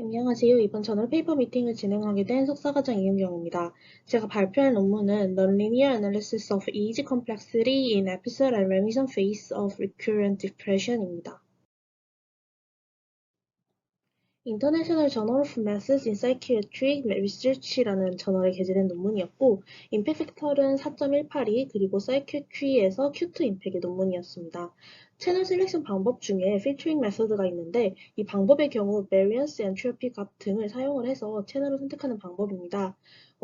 안녕하세요. 이번 저널 페이퍼 미팅을 진행하게 된 석사과정 이은경입니다. 제가 발표할 논문은 Non-Linear Analysis of EEG Complexity in Episode and Remission Phase of Recurrent Depression입니다. International Journal of Methods in Psychiatric Research라는 저널에 게재된 논문이었고, 임팩 팩터는 4.182, 그리고 Psychiatry에서 Q2 임팩의 논문이었습니다. 채널 셀렉션 방법 중에 필터링 메소드가 있는데, 이 방법의 경우 variance, entropy 값 등을 사용을 해서 채널을 선택하는 방법입니다.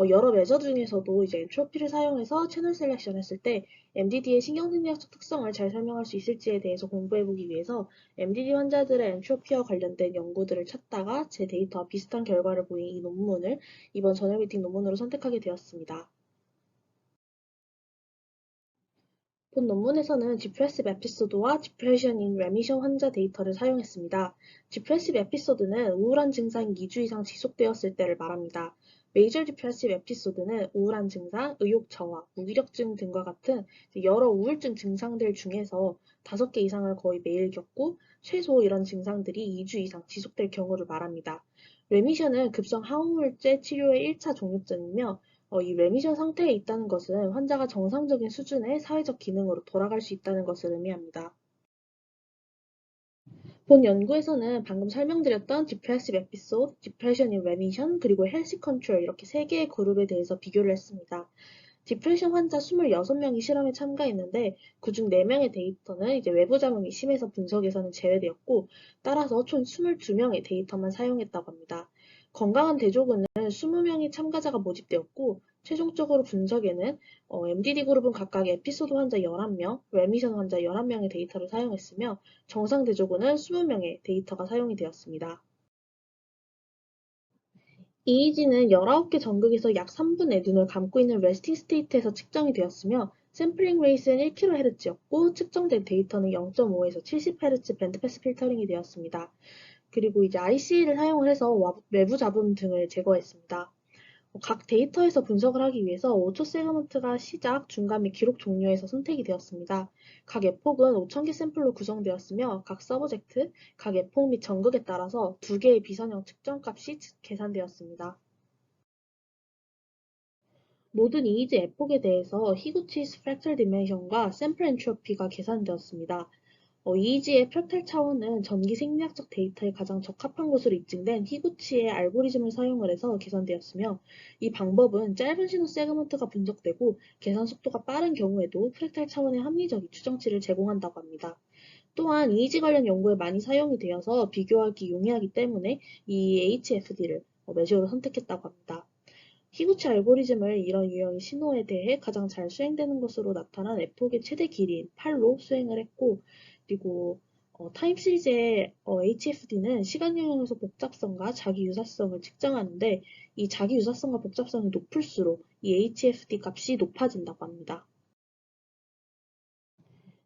여러 메저 중에서도 이제 엔트로피를 사용해서 채널 셀렉션 했을 때 MDD의 신경생리학적 특성을 잘 설명할 수 있을지에 대해서 공부해보기 위해서 MDD 환자들의 엔트로피와 관련된 연구들을 찾다가 제 데이터와 비슷한 결과를 보인 이 논문을 이번 저널 미팅 논문으로 선택하게 되었습니다. 본 논문에서는 Depressive 에피소드와 Depression in Remission 환자 데이터를 사용했습니다. Depressive 에피소드는 우울한 증상이 2주 이상 지속되었을 때를 말합니다. Major Depressive 에피소드는 우울한 증상, 의욕 저하, 무기력증 등과 같은 여러 우울증 증상들 중에서 5개 이상을 거의 매일 겪고 최소 이런 증상들이 2주 이상 지속될 경우를 말합니다. 레미션은 급성 항우울제 치료의 1차 종료점이며 이 레미션 상태에 있다는 것은 환자가 정상적인 수준의 사회적 기능으로 돌아갈 수 있다는 것을 의미합니다. 본 연구에서는 방금 설명드렸던 Depressive Episode, Depression in Remission, 그리고 Healthy Control 이렇게 3개의 그룹에 대해서 비교를 했습니다. 디프레션 환자 26명이 실험에 참가했는데 그중 4명의 데이터는 이제 외부 자문이 심해서 분석에서는 제외되었고 따라서 총 22명의 데이터만 사용했다고 합니다. 건강한 대조군은 20명의 참가자가 모집되었고 최종적으로 분석에는 MDD 그룹은 각각 에피소드 환자 11명, 레미션 환자 11명의 데이터를 사용했으며 정상 대조군은 20명의 데이터가 사용이 되었습니다. EEG는 19개 전극에서 약 3분의 눈을 감고 있는 레스팅 스테이트에서 측정이 되었으며 샘플링 레이스는 1kHz였고 측정된 데이터는 0.5에서 70Hz 밴드패스 필터링이 되었습니다. 그리고 이제 IC를 사용을 해서 외부 잡음 등을 제거했습니다. 각 데이터에서 분석을 하기 위해서 5초 세그먼트가 시작, 중간 및 기록 종료에서 선택이 되었습니다. 각 에폭은 5,000개 샘플로 구성되었으며 각 서브젝트, 각 에폭 및 전극에 따라서 2개의 비선형 측정값이 계산되었습니다. 모든 EEG 에폭에 대해서 히구치스 프랙탈 디멘션과 샘플 엔트로피가 계산되었습니다. EEG의 프랙탈 차원은 전기 생리학적 데이터에 가장 적합한 것으로 입증된 히구치의 알고리즘을 사용을 해서 계산되었으며 이 방법은 짧은 신호 세그먼트가 분석되고 계산 속도가 빠른 경우에도 프랙탈 차원의 합리적인 추정치를 제공한다고 합니다. 또한 EEG 관련 연구에 많이 사용이 되어서 비교하기 용이하기 때문에 이 HFD를 메저로 선택했다고 합니다. 히구치 알고리즘을 이런 유형의 신호에 대해 가장 잘 수행되는 것으로 나타난 에폭의 최대 길이인 8로 수행을 했고 그리고 타임 시리즈의 HFD는 시간 영역에서 복잡성과 자기 유사성을 측정하는데 이 자기 유사성과 복잡성이 높을수록 이 HFD 값이 높아진다고 합니다.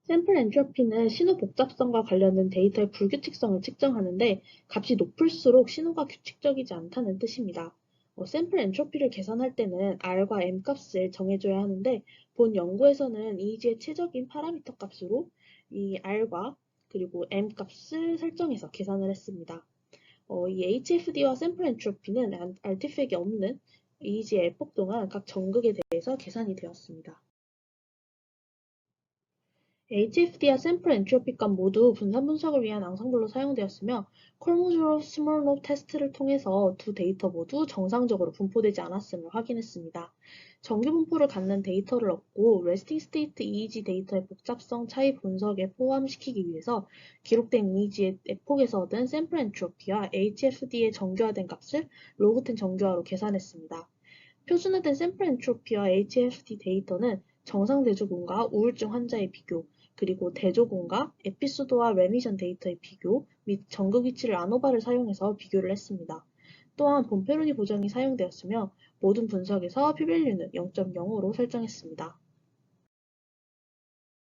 샘플 엔트로피는 신호 복잡성과 관련된 데이터의 불규칙성을 측정하는데 값이 높을수록 신호가 규칙적이지 않다는 뜻입니다. 샘플 엔트로피를 계산할 때는 R과 M 값을 정해줘야 하는데 본 연구에서는 EEG의 최적인 파라미터 값으로 이 R과 그리고 M 값을 설정해서 계산을 했습니다. 이 HFD와 샘플 엔트로피는 아티팩이 없는 EEG의 에폭 동안 각 전극에 대해서 계산이 되었습니다. HFD와 샘플 엔트로피 값 모두 분산 분석을 위한 앙상블로 사용되었으며 콜모조로프-스몰롭 테스트를 통해서 두 데이터 모두 정상적으로 분포되지 않았음을 확인했습니다. 정규 분포를 갖는 데이터를 얻고 레스팅 스테이트 EEG 데이터의 복잡성 차이 분석에 포함시키기 위해서 기록된 EEG의 에폭에서 얻은 샘플 엔트로피와 HFD의 정교화된 값을 로그10 정교화로 계산했습니다. 표준화된 샘플 엔트로피와 HFD 데이터는 정상 대조군과 우울증 환자의 비교, 그리고 대조군과 에피소드와 레미션 데이터의 비교 및 전극 위치를 아노바를 사용해서 비교를 했습니다. 또한 본페로니 보정이 사용되었으며 모든 분석에서 p-value는 0.0으로 설정했습니다.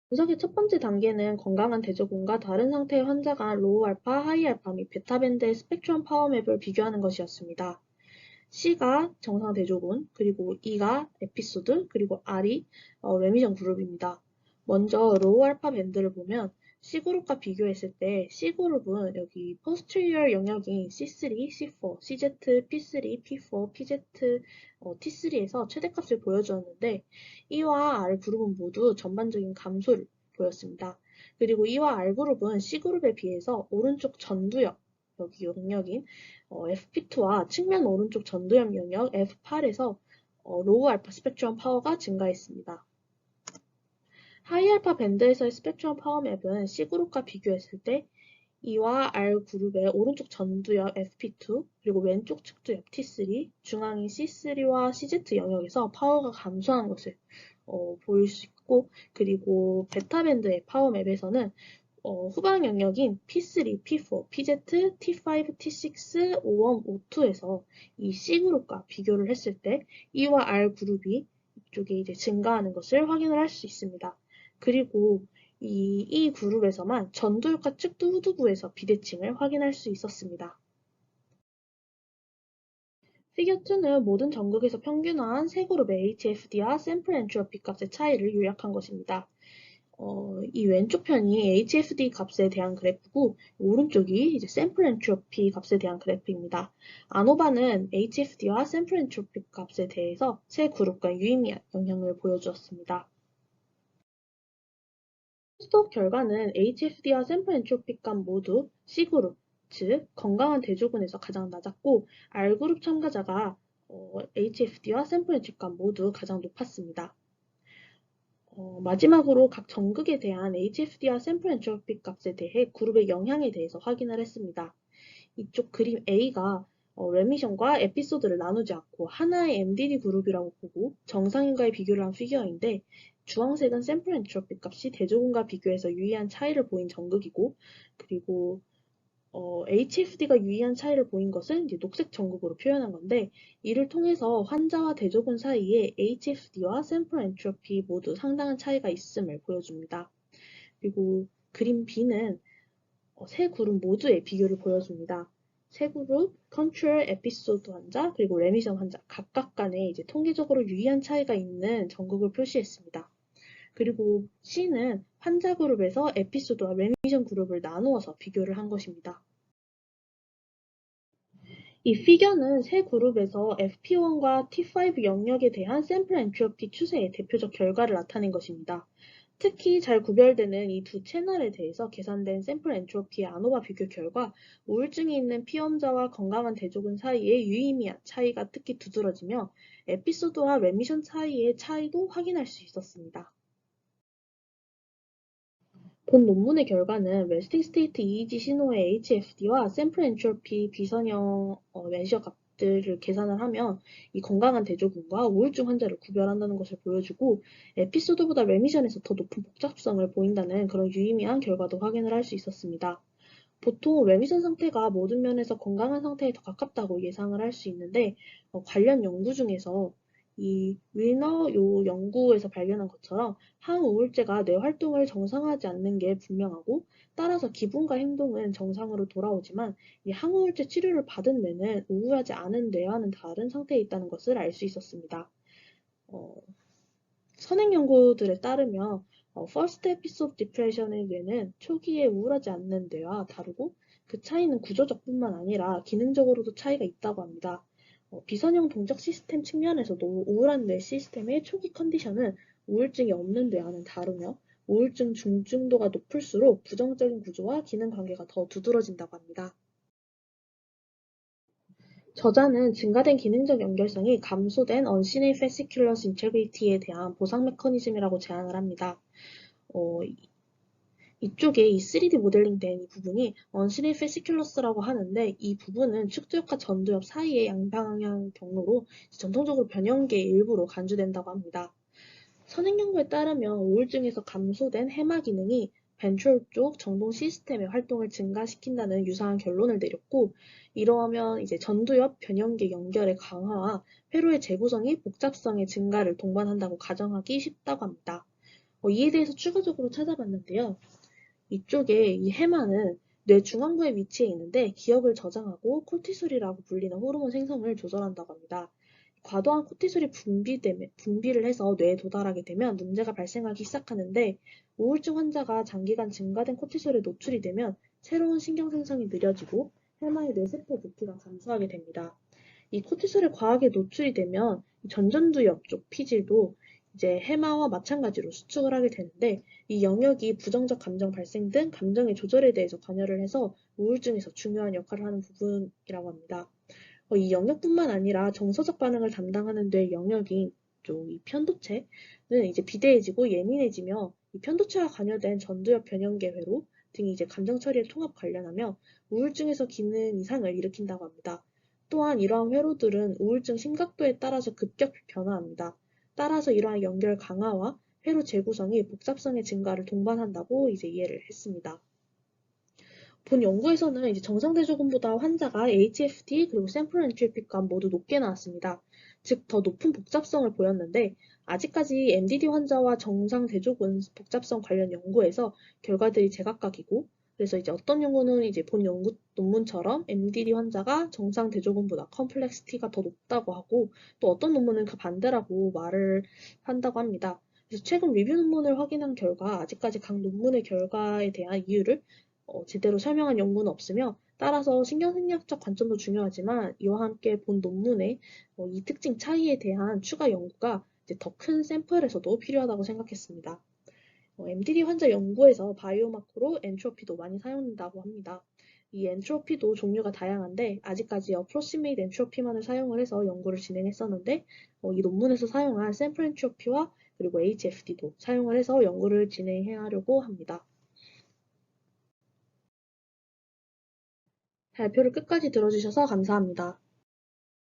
분석의 첫 번째 단계는 건강한 대조군과 다른 상태의 환자가 로우 알파, 하이 알파 및 베타 밴드의 스펙트럼 파워맵을 비교하는 것이었습니다. C가 정상 대조군, 그리고 E가 에피소드, 그리고 R이 레미션 그룹입니다. 먼저 로우 알파 밴드를 보면 C그룹과 비교했을 때 C그룹은 여기 posterior 영역인 C3, C4, CZ, P3, P4, PZ, T3에서 최대값을 보여주었는데 E와 R그룹은 모두 전반적인 감소를 보였습니다. 그리고 E와 R그룹은 C그룹에 비해서 오른쪽 전두엽, 여기 영역인 FP2와 측면 오른쪽 전두엽 영역 F8에서 로우 알파 스펙트럼 파워가 증가했습니다. 하이 알파 밴드에서의 스펙트럼 파워 맵은 C그룹과 비교했을 때 E와 R그룹의 오른쪽 전두엽 FP2 그리고 왼쪽 측두엽 T3, 중앙인 C3와 CZ 영역에서 파워가 감소한 것을 보일 수 있고 그리고 베타 밴드의 파워 맵에서는 후방 영역인 P3, P4, PZ, T5, T6, O1, O2에서 이 C그룹과 비교를 했을 때 E와 R그룹이 이쪽에 이제 증가하는 것을 확인을 할 수 있습니다. 그리고 이 그룹에서만 전두엽과 측두 후두부에서 비대칭을 확인할 수 있었습니다. 피겨 2는 모든 전극에서 평균화한 세 그룹의 HFD와 샘플 엔트로피 값의 차이를 요약한 것입니다. 이 왼쪽 편이 HFD 값에 대한 그래프고 오른쪽이 이제 샘플 엔트로피 값에 대한 그래프입니다. 아노바는 HFD와 샘플 엔트로피 값에 대해서 세 그룹과 유의미한 영향을 보여주었습니다. 스톱 결과는 HFD와 샘플 엔트로피 값 모두 C그룹, 즉 건강한 대조군에서 가장 낮았고 R그룹 참가자가 HFD와 샘플 엔트로피 값 모두 가장 높았습니다. 마지막으로 각 전극에 대한 HFD와 샘플 엔트로피 값에 대해 그룹의 영향에 대해서 확인을 했습니다. 이쪽 그림 A가 레미션과 에피소드를 나누지 않고 하나의 MDD 그룹이라고 보고 정상인과의 비교를 한 피규어인데 주황색은 샘플 엔트로피 값이 대조군과 비교해서 유의한 차이를 보인 전극이고 그리고 HFD가 유의한 차이를 보인 것은 이제 녹색 전극으로 표현한 건데 이를 통해서 환자와 대조군 사이에 HFD와 샘플 엔트로피 모두 상당한 차이가 있음을 보여줍니다. 그리고 그림 B는 세 그룹 모두의 비교를 보여줍니다. 세 그룹, 컨트롤 에피소드 환자, 그리고 레미션 환자 각각 간에 이제 통계적으로 유의한 차이가 있는 전극을 표시했습니다. 그리고 C는 환자 그룹에서 에피소드와 레미션 그룹을 나누어서 비교를 한 것입니다. 이 피겨는 세 그룹에서 FP1과 T5 영역에 대한 샘플 엔트로피 추세의 대표적 결과를 나타낸 것입니다. 특히 잘 구별되는 이 두 채널에 대해서 계산된 샘플 엔트로피의 아노바 비교 결과 우울증이 있는 피험자와 건강한 대조군 사이에 유의미한 차이가 특히 두드러지며 에피소드와 레미션 사이의 차이도 확인할 수 있었습니다. 본 논문의 결과는 resting state EEG 신호의 HFD와 샘플 엔트로피 비선형 메저 값들을 계산을 하면 이 건강한 대조군과 우울증 환자를 구별한다는 것을 보여주고 에피소드보다 레미션에서 더 높은 복잡성을 보인다는 그런 유의미한 결과도 확인을 할 수 있었습니다. 보통 레미션 상태가 모든 면에서 건강한 상태에 더 가깝다고 예상을 할 수 있는데 관련 연구 중에서 이 윌너 요 연구에서 발견한 것처럼 항우울제가 뇌 활동을 정상화하지 않는 게 분명하고 따라서 기분과 행동은 정상으로 돌아오지만 이 항우울제 치료를 받은 뇌는 우울하지 않은 뇌와는 다른 상태에 있다는 것을 알 수 있었습니다. 선행 연구들에 따르면 First Episode Depression의 뇌는 초기에 우울하지 않는 뇌와 다르고 그 차이는 구조적 뿐만 아니라 기능적으로도 차이가 있다고 합니다. 비선형 동작 시스템 측면에서도 우울한 뇌 시스템의 초기 컨디션은 우울증이 없는 뇌와는 다르며 우울증 중증도가 높을수록 부정적인 구조와 기능 관계가 더 두드러진다고 합니다. 저자는 증가된 기능적 연결성이 감소된 Unseen Fasciculus Integrity에 대한 보상 메커니즘이라고 제안을 합니다. 이쪽에 이 3D 모델링된 이 부분이 Unseen Fasciculus라고 하는데 이 부분은 측두엽과 전두엽 사이의 양방향 경로로 전통적으로 변형계의 일부로 간주된다고 합니다. 선행 연구에 따르면 우울증에서 감소된 해마 기능이 벤트럴 쪽 정동 시스템의 활동을 증가시킨다는 유사한 결론을 내렸고 이러하면 이제 전두엽 변형계 연결의 강화와 회로의 재구성이 복잡성의 증가를 동반한다고 가정하기 쉽다고 합니다. 이에 대해서 추가적으로 찾아봤는데요. 이쪽에 이 해마는 뇌 중앙부에 위치해 있는데 기억을 저장하고 코티솔이라고 불리는 호르몬 생성을 조절한다고 합니다. 과도한 코티솔이 분비를 해서 뇌에 도달하게 되면 문제가 발생하기 시작하는데 우울증 환자가 장기간 증가된 코티솔에 노출이 되면 새로운 신경 생성이 느려지고 해마의 뇌세포 부피가 감소하게 됩니다. 이 코티솔에 과하게 노출이 되면 전전두 옆쪽 피질도 이제 해마와 마찬가지로 수축을 하게 되는데 이 영역이 부정적 감정 발생 등 감정의 조절에 대해서 관여를 해서 우울증에서 중요한 역할을 하는 부분이라고 합니다. 이 영역뿐만 아니라 정서적 반응을 담당하는 뇌 영역인 이 편도체는 이제 비대해지고 예민해지며 이 편도체와 관여된 전두엽 변형계 회로 등이 이제 감정 처리에 통합 관련하며 우울증에서 기능 이상을 일으킨다고 합니다. 또한 이러한 회로들은 우울증 심각도에 따라서 급격히 변화합니다. 따라서 이러한 연결 강화와 회로 재구성이 복잡성의 증가를 동반한다고 이제 이해를 했습니다. 본 연구에서는 이제 정상대조군보다 환자가 HFD 그리고 샘플 엔트로피값 모두 높게 나왔습니다. 즉, 더 높은 복잡성을 보였는데 아직까지 MDD 환자와 정상대조군 복잡성 관련 연구에서 결과들이 제각각이고 그래서 이제 어떤 연구는 이제 본 연구 논문처럼 MDD 환자가 정상대조군보다 컴플렉시티가 더 높다고 하고 또 어떤 논문은 그 반대라고 말을 한다고 합니다. 그래서 최근 리뷰 논문을 확인한 결과 아직까지 각 논문의 결과에 대한 이유를 제대로 설명한 연구는 없으며 따라서 신경생리학적 관점도 중요하지만 이와 함께 본 논문의 이 특징 차이에 대한 추가 연구가 더 큰 샘플에서도 필요하다고 생각했습니다. MDD 환자 연구에서 바이오마커로 엔트로피도 많이 사용된다고 합니다. 이 엔트로피도 종류가 다양한데 아직까지 어프로시메이트 엔트로피만을 사용을 해서 연구를 진행했었는데 이 논문에서 사용한 샘플 엔트로피와 그리고 HFD도 사용을 해서 연구를 진행하려고 합니다. 발표를 끝까지 들어주셔서 감사합니다.